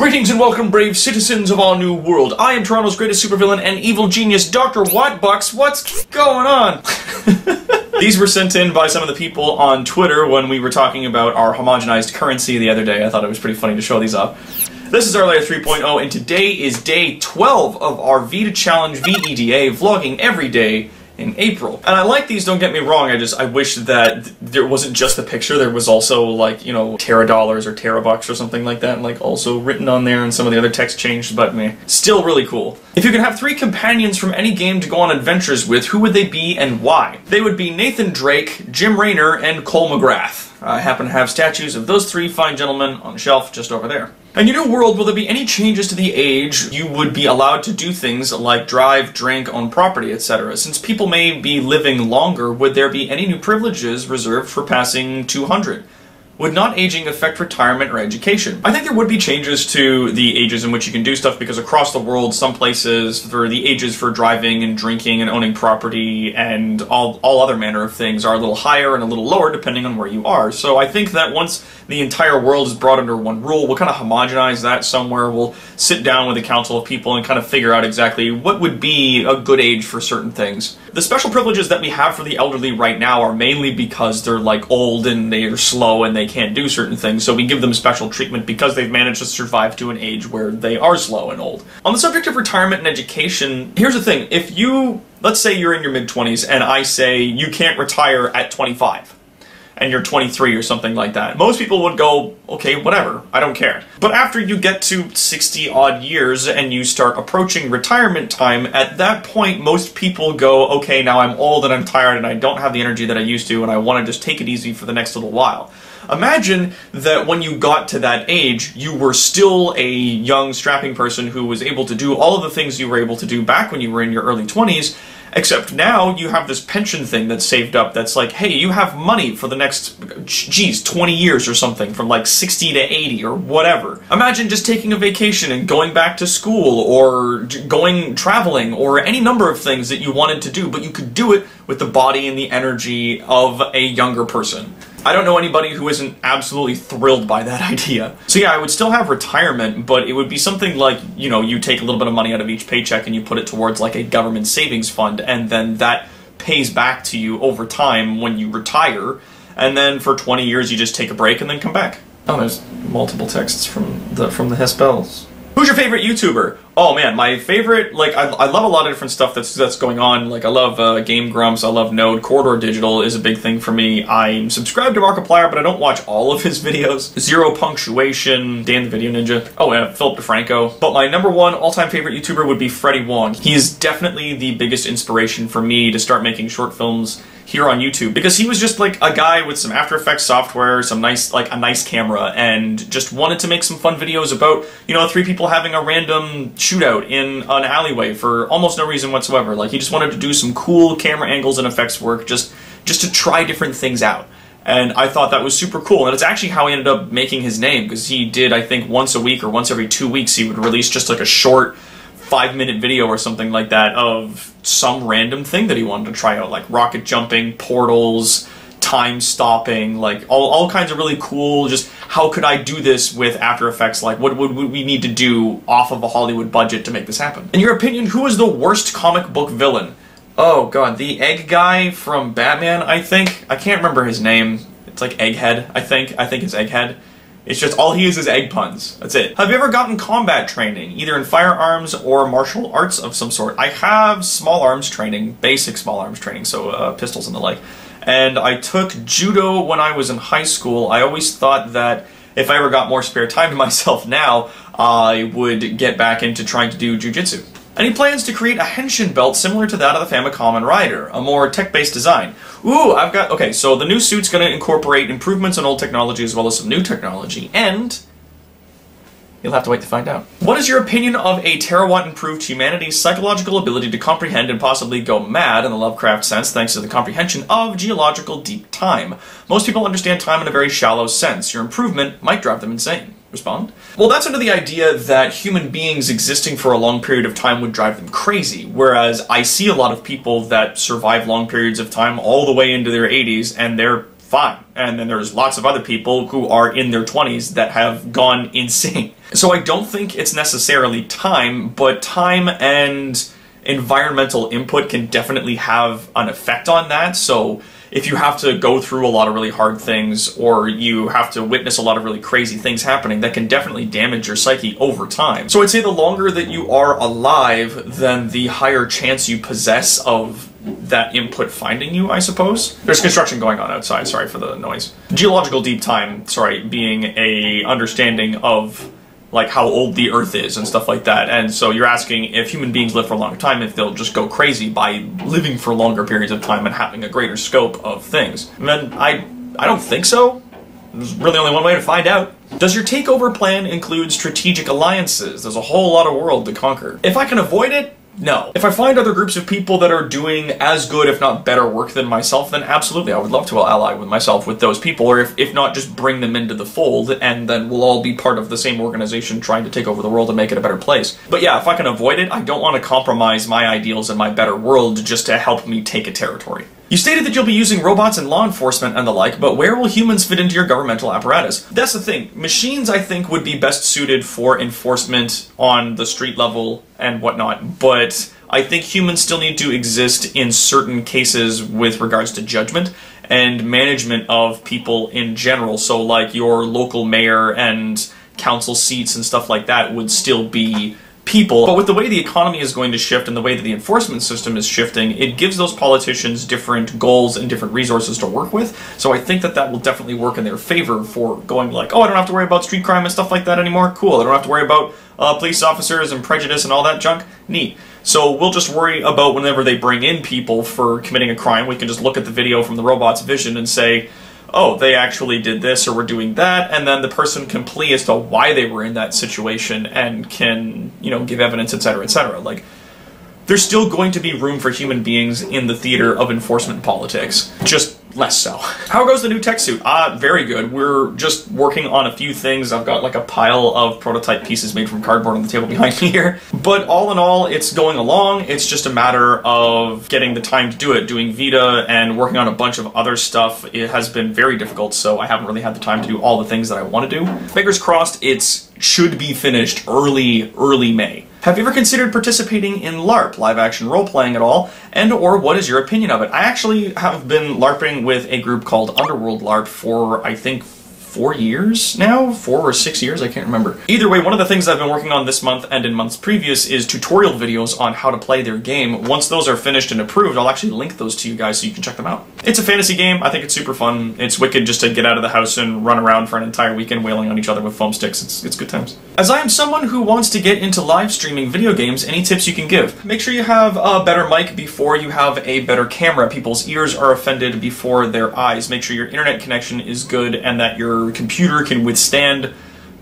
Greetings and welcome, brave citizens of our new world. I am Toronto's greatest supervillain and evil genius, Dr. Wattbucks. What's going on? These were sent in by some of the people on Twitter when we were talking about our homogenized currency the other day. I thought it was pretty funny to show these up. This is our layer 3.0, and today is day 12 of our VEDA Challenge VEDA, vlogging every day in April. And I like these, don't get me wrong, I wish that there wasn't just the picture, there was also, like, you know, $Dollars or Terabucks or something like that, like, also written on there, and some of the other text changed, but meh. Still really cool. If you could have 3 companions from any game to go on adventures with, who would they be and why? They would be Nathan Drake, Jim Raynor, and Cole McGrath. I happen to have statues of those 3 fine gentlemen on the shelf just over there. In your new world, will there be any changes to the age you would be allowed to do things like drive, drink, own property, etc.? Since people may be living longer, would there be any new privileges reserved for passing 200? Would not aging affect retirement or education? I think there would be changes to the ages in which you can do stuff, because across the world, some places, for the ages for driving and drinking and owning property and all other manner of things are a little higher and a little lower depending on where you are. So I think that once the entire world is brought under one rule, we'll kind of homogenize that somewhere. We'll sit down with a council of people and kind of figure out exactly what would be a good age for certain things. The special privileges that we have for the elderly right now are mainly because they're like old and they're slow and they can't do certain things, so we give them special treatment because they've managed to survive to an age where they are slow and old. On the subject of retirement and education, here's the thing. If you, let's say you're in your mid-20s and I say you can't retire at 25, and you're 23 or something like that, most people would go, okay, whatever, I don't care. But after you get to 60 odd years and you start approaching retirement time, at that point most people go, okay, now I'm old and I'm tired and I don't have the energy that I used to and I want to just take it easy for the next little while. Imagine that when you got to that age, you were still a young, strapping person who was able to do all of the things you were able to do back when you were in your early 20s, except now you have this pension thing that's saved up that's like, hey, you have money for the next, geez, 20 years or something, from like 60 to 80 or whatever. Imagine just taking a vacation and going back to school or going traveling or any number of things that you wanted to do, but you could do it with the body and the energy of a younger person. I don't know anybody who isn't absolutely thrilled by that idea. So yeah, I would still have retirement, but it would be something like, you know, you take a little bit of money out of each paycheck and you put it towards like a government savings fund, and then that pays back to you over time when you retire, and then for 20 years you just take a break and then come back. Oh, there's multiple texts from the Henshin Belt. Who's your favorite YouTuber? Oh man, my favorite, like, I love a lot of different stuff that's going on. Like, I love Game Grumps, I love Node, Corridor Digital is a big thing for me. I'm subscribed to Markiplier, but I don't watch all of his videos. Zero Punctuation, Dan the Video Ninja, oh yeah, Philip DeFranco. But my #1 all-time favorite YouTuber would be Freddie Wong. He's definitely the biggest inspiration for me to start making short films here on YouTube, because he was just like a guy with some After Effects software, some nice, like a nice camera, and just wanted to make some fun videos about, you know, 3 people having a random shootout in an alleyway for almost no reason whatsoever. Like, he just wanted to do some cool camera angles and effects work just to try different things out. And I thought that was super cool, and it's actually how he ended up making his name, because he did, I think, once a week or once every 2 weeks, he would release just like a short 5-minute video or something like that of some random thing that he wanted to try out, like rocket jumping, portals, time stopping, like all kinds of really cool, just how could I do this with After Effects, like what would we need to do off of a Hollywood budget to make this happen. In your opinion, who is the worst comic book villain? Oh god, the egg guy from Batman, I think. I can't remember his name. It's like Egghead, I think it's Egghead. It's just, all he is egg puns. That's it. Have you ever gotten combat training, either in firearms or martial arts of some sort? I have small arms training, basic small arms training, so pistols and the like. And I took judo when I was in high school. I always thought that if I ever got more spare time to myself now, I would get back into trying to do jujitsu. Any plans to create a Henshin Belt similar to that of the Famicom and Rider, a more tech-based design? Ooh, okay, so the new suit's going to incorporate improvements in old technology as well as some new technology, and you'll have to wait to find out. What is your opinion of a terawatt improved humanity's psychological ability to comprehend and possibly go mad in the Lovecraft sense thanks to the comprehension of geological deep time? Most people understand time in a very shallow sense. Your improvement might drive them insane. Respond? Well, that's under the idea that human beings existing for a long period of time would drive them crazy, whereas I see a lot of people that survive long periods of time all the way into their 80s, and they're fine. And then there's lots of other people who are in their 20s that have gone insane. So I don't think it's necessarily time, but time and environmental input can definitely have an effect on that. So if you have to go through a lot of really hard things, or you have to witness a lot of really crazy things happening, that can definitely damage your psyche over time. So I'd say the longer that you are alive, then the higher chance you possess of that input finding you, I suppose. There's construction going on outside, sorry for the noise. Geological deep time, sorry, being a understanding of like how old the Earth is and stuff like that. And so you're asking if human beings live for a longer time, if they'll just go crazy by living for longer periods of time and having a greater scope of things. And then I don't think so. There's really only one way to find out. Does your takeover plan include strategic alliances? There's a whole lot of world to conquer. If I can avoid it, no. If I find other groups of people that are doing as good, if not better work than myself, then absolutely I would love to ally with myself with those people, or if not, just bring them into the fold, and then we'll all be part of the same organization trying to take over the world and make it a better place. But yeah, if I can avoid it, I don't want to compromise my ideals and my better world just to help me take a territory. You stated that you'll be using robots in law enforcement and the like, but where will humans fit into your governmental apparatus? That's the thing. Machines, I think, would be best suited for enforcement on the street level and whatnot, but I think humans still need to exist in certain cases with regards to judgment and management of people in general. So like your local mayor and council seats and stuff like that would still be people. But with the way the economy is going to shift and the way that the enforcement system is shifting, it gives those politicians different goals and different resources to work with. So I think that that will definitely work in their favor for going like, oh, I don't have to worry about street crime and stuff like that anymore. Cool. I don't have to worry about police officers and prejudice and all that junk. Neat. So we'll just worry about whenever they bring in people for committing a crime, we can just look at the video from the robot's vision and say, oh, they actually did this or were doing that, and then the person can plea as to why they were in that situation and can, you know, give evidence, etc., etc. Like, there's still going to be room for human beings in the theater of enforcement politics, just less so. How goes the new TechSoup? Very good. We're just working on a few things. I've got like a pile of prototype pieces made from cardboard on the table behind me here. But all in all, it's going along. It's just a matter of getting the time to do it. Doing VEDA and working on a bunch of other stuff, it has been very difficult, so I haven't really had the time to do all the things that I want to do. Fingers crossed, it should be finished early May. Have you ever considered participating in LARP, live-action role-playing at all, and or what is your opinion of it? I actually have been LARPing with a group called Autoworld Large for, I think, 4 years now? 4 or 6 years? I can't remember. Either way, one of the things I've been working on this month and in months previous is tutorial videos on how to play their game. Once those are finished and approved, I'll actually link those to you guys so you can check them out. It's a fantasy game. I think it's super fun. It's wicked just to get out of the house and run around for an entire weekend wailing on each other with foam sticks. It's good times. As I am someone who wants to get into live streaming video games, any tips you can give? Make sure you have a better mic before you have a better camera. People's ears are offended before their eyes. Make sure your internet connection is good and that your computer can withstand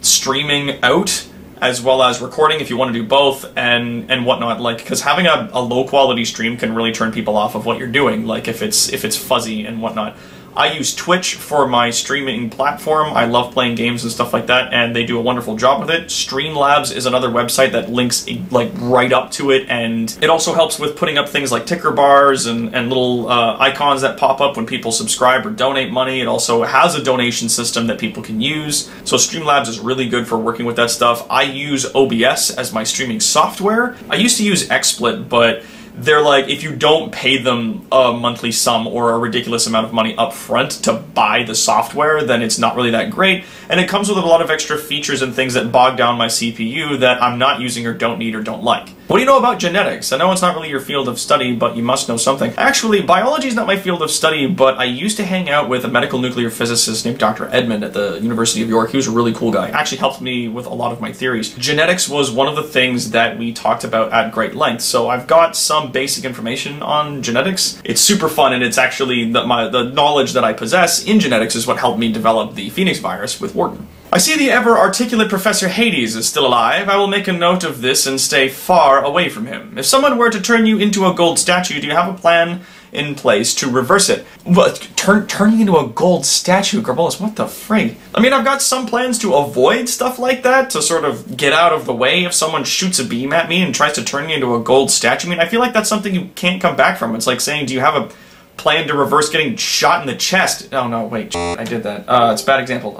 streaming out as well as recording if you want to do both and whatnot, like, because having a low quality stream can really turn people off of what you're doing, like if it's fuzzy and whatnot. I use Twitch for my streaming platform. I love playing games and stuff like that, and they do a wonderful job with it. Streamlabs is another website that links like right up to it, and it also helps with putting up things like ticker bars and little icons that pop up when people subscribe or donate money. It also has a donation system that people can use. So Streamlabs is really good for working with that stuff. I use OBS as my streaming software. I used to use XSplit, but they're like, if you don't pay them a monthly sum or a ridiculous amount of money up front to buy the software, then it's not really that great. And it comes with a lot of extra features and things that bog down my CPU that I'm not using or don't need or don't like. What do you know about genetics? I know it's not really your field of study, but you must know something. Actually, biology is not my field of study, but I used to hang out with a medical nuclear physicist named Dr. Edmund at the University of York. He was a really cool guy. Actually helped me with a lot of my theories. Genetics was one of the things that we talked about at great length, so I've got some basic information on genetics. It's super fun, and it's actually the knowledge that I possess in genetics is what helped me develop the Phoenix virus with Wharton. I see the ever-articulate Professor Hades is still alive. I will make a note of this and stay far away from him. If someone were to turn you into a gold statue, do you have a plan in place to reverse it? What? Turning into a gold statue, Garbolis, what the frig? I mean, I've got some plans to avoid stuff like that, to sort of get out of the way if someone shoots a beam at me and tries to turn me into a gold statue. I mean, I feel like that's something you can't come back from. It's like saying, do you have a plan to reverse getting shot in the chest. Oh no, wait, I did that. It's a bad example.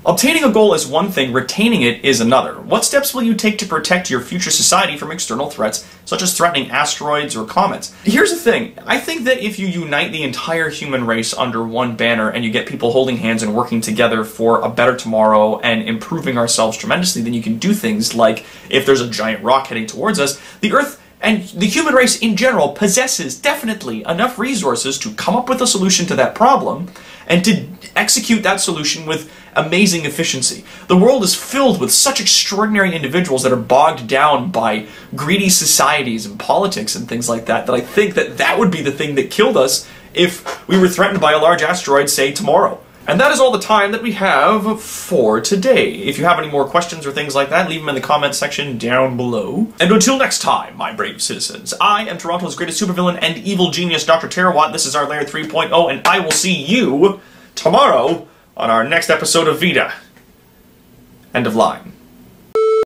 Obtaining a goal is one thing, retaining it is another. What steps will you take to protect your future society from external threats, such as threatening asteroids or comets? Here's the thing. I think that if you unite the entire human race under one banner and you get people holding hands and working together for a better tomorrow and improving ourselves tremendously, then you can do things like, if there's a giant rock heading towards us, the Earth and the human race in general possesses definitely enough resources to come up with a solution to that problem and to execute that solution with amazing efficiency. The world is filled with such extraordinary individuals that are bogged down by greedy societies and politics and things like that, that I think that that would be the thing that killed us if we were threatened by a large asteroid, say, tomorrow. And that is all the time that we have for today. If you have any more questions or things like that, leave them in the comments section down below. And until next time, my brave citizens, I am Toronto's greatest supervillain and evil genius, Dr. Terawatt. This is our Layer 3.0, and I will see you tomorrow on our next episode of VEDA. End of line.